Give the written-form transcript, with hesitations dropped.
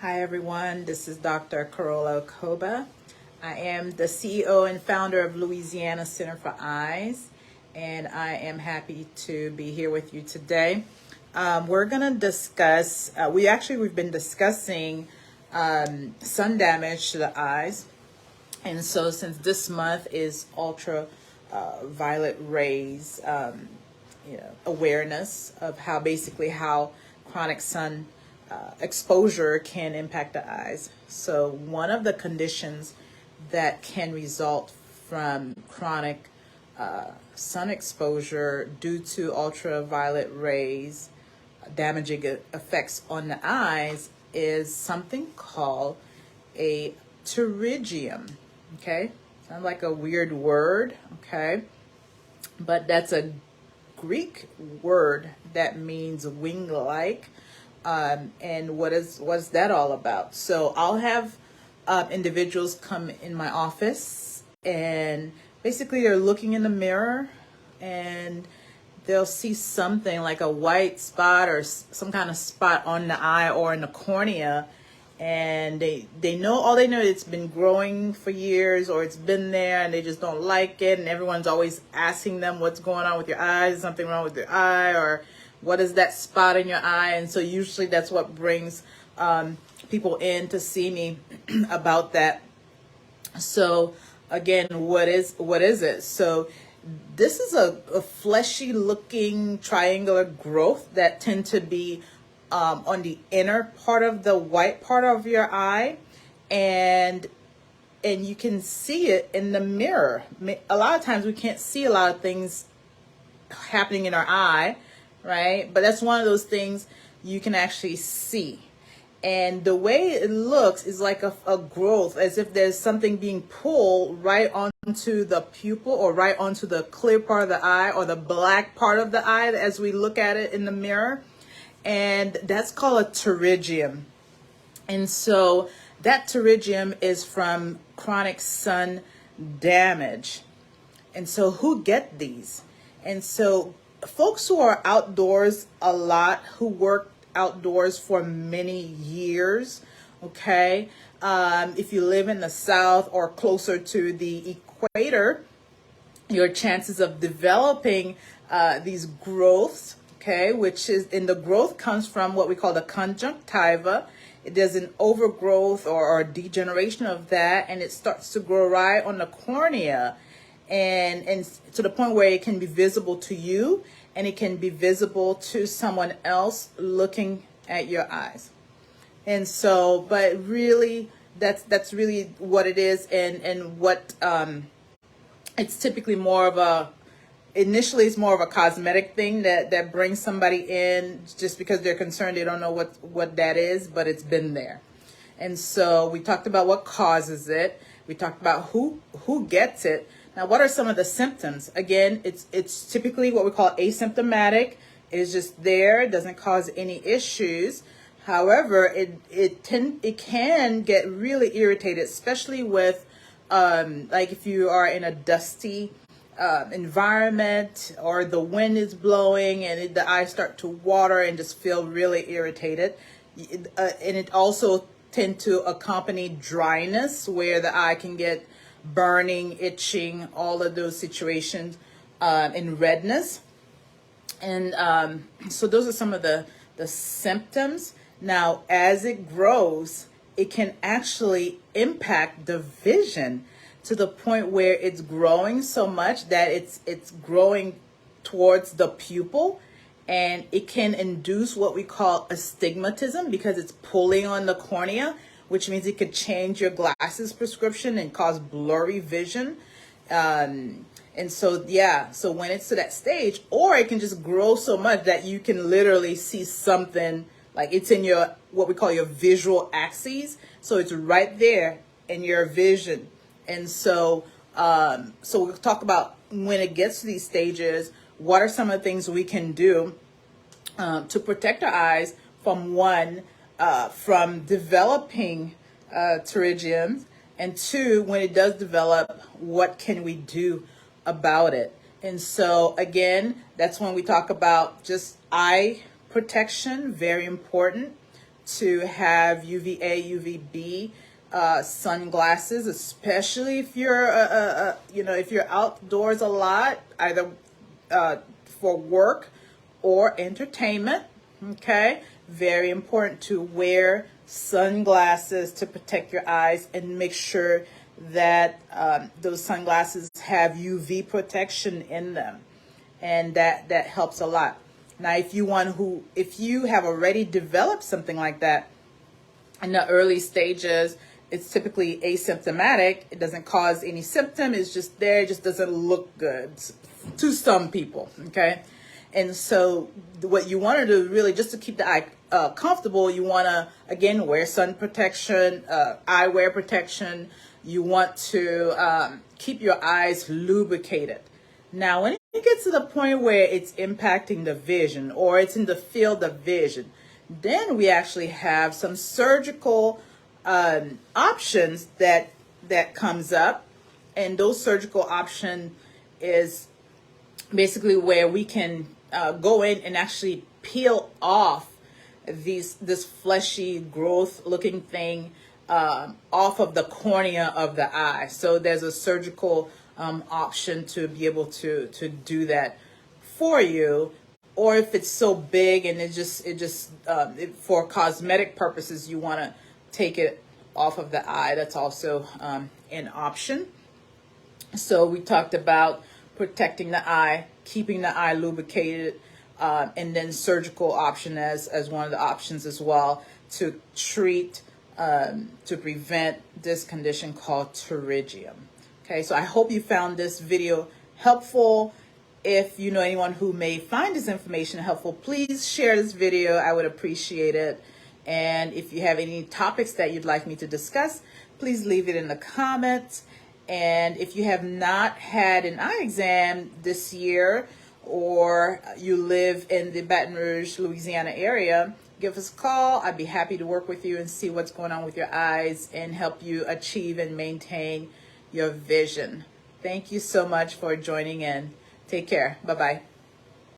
Hi everyone, this is Dr. Carola Okogbaa. I am the CEO and founder of Louisiana Center for Eyes, and I am happy to be here with you today. We're going to discuss, we've been discussing sun damage to the eyes. And so since this month is ultra violet rays, awareness of how chronic sun exposure can impact the eyes. So one of the conditions that can result from chronic sun exposure due to ultraviolet rays damaging effects on the eyes is something called a pterygium. Okay, sounds like a weird word, okay, but that's a Greek word that means wing-like. And what's that all about? So I'll have individuals come in my office, and basically they're looking in the mirror and they'll see something like a white spot or some kind of spot on the eye or in the cornea, and they know it's been growing for years, or it's been there and they just don't like it, and everyone's always asking them what's going on with your eyes, is something wrong with your eye, or what is that spot in your eye? And so usually that's what brings people in to see me about that. So again, what is it? So this is a fleshy looking triangular growth that tend to be on the inner part of the white part of your eye, and you can see it in the mirror. A lot of times we can't see a lot of things happening in our eye, right? But that's one of those things you can actually see. And the way it looks is like a growth, as if there's something being pulled right onto the pupil or right onto the clear part of the eye or the black part of the eye as we look at it in the mirror. And that's called a pterygium. And so that pterygium is from chronic sun damage. And so who get these? And so folks who are outdoors a lot, who work outdoors for many years, okay? If you live in the South or closer to the equator, your chances of developing these growths, okay, the growth comes from what we call the conjunctiva. There's an overgrowth or degeneration of that, and it starts to grow right on the cornea. And to the point where it can be visible to you, and it can be visible to someone else looking at your eyes. And so, but really, that's really what it is, and what it's typically initially it's more of a cosmetic thing that brings somebody in just because they're concerned, they don't know what that is, but it's been there. And so we talked about what causes it. We talked about who gets it. Now, what are some of the symptoms? Again, it's typically what we call asymptomatic. It is just there, it doesn't cause any issues. However, it can get really irritated, especially with like if you are in a dusty environment, or the wind is blowing and the eyes start to water and just feel really irritated. And it also tend to accompany dryness, where the eye can get burning, itching, all of those situations, and redness. And so those are some of the symptoms. Now, as it grows, it can actually impact the vision to the point where it's growing so much that it's growing towards the pupil, and it can induce what we call astigmatism because it's pulling on the cornea, which means it could change your glasses prescription and cause blurry vision. And so, yeah, so when it's to that stage, or it can just grow so much that you can literally see something, like it's in your, what we call your visual axes. So it's right there in your vision. And so, so we'll talk about when it gets to these stages, what are some of the things we can do to protect our eyes from from developing pterygiums, and two, when it does develop, what can we do about it? And so again, that's when we talk about just eye protection, very important. to have UVA, UVB sunglasses, especially if you're, if you're outdoors a lot, either for work or entertainment. Okay, very important to wear sunglasses to protect your eyes, and make sure that those sunglasses have UV protection in them, and that helps a lot. Now, if you have already developed something like that in the early stages, it's typically asymptomatic. It doesn't cause any symptom. It's just there. It just doesn't look good to some people. Okay. And so what you want to do, really, just to keep the eye comfortable, you want to, again, wear sun protection, eyewear protection. You want to keep your eyes lubricated. Now, when it gets to the point where it's impacting the vision, or it's in the field of vision, then we actually have some surgical options that comes up. And those surgical option is basically where we can go in and actually peel off this fleshy growth looking thing off of the cornea of the eye. So there's a surgical option to be able to do that for you. Or if it's so big and for cosmetic purposes, you want to take it off of the eye, that's also an option. So we talked about protecting the eye, keeping the eye lubricated, and then surgical option as one of the options as well to treat, to prevent this condition called pterygium. Okay, so I hope you found this video helpful. If you know anyone who may find this information helpful, please share this video. I would appreciate it. And if you have any topics that you'd like me to discuss, please leave it in the comments. And if you have not had an eye exam this year, or you live in the Baton Rouge, Louisiana area, give us a call. I'd be happy to work with you and see what's going on with your eyes and help you achieve and maintain your vision. Thank you so much for joining in. Take care. Bye-bye.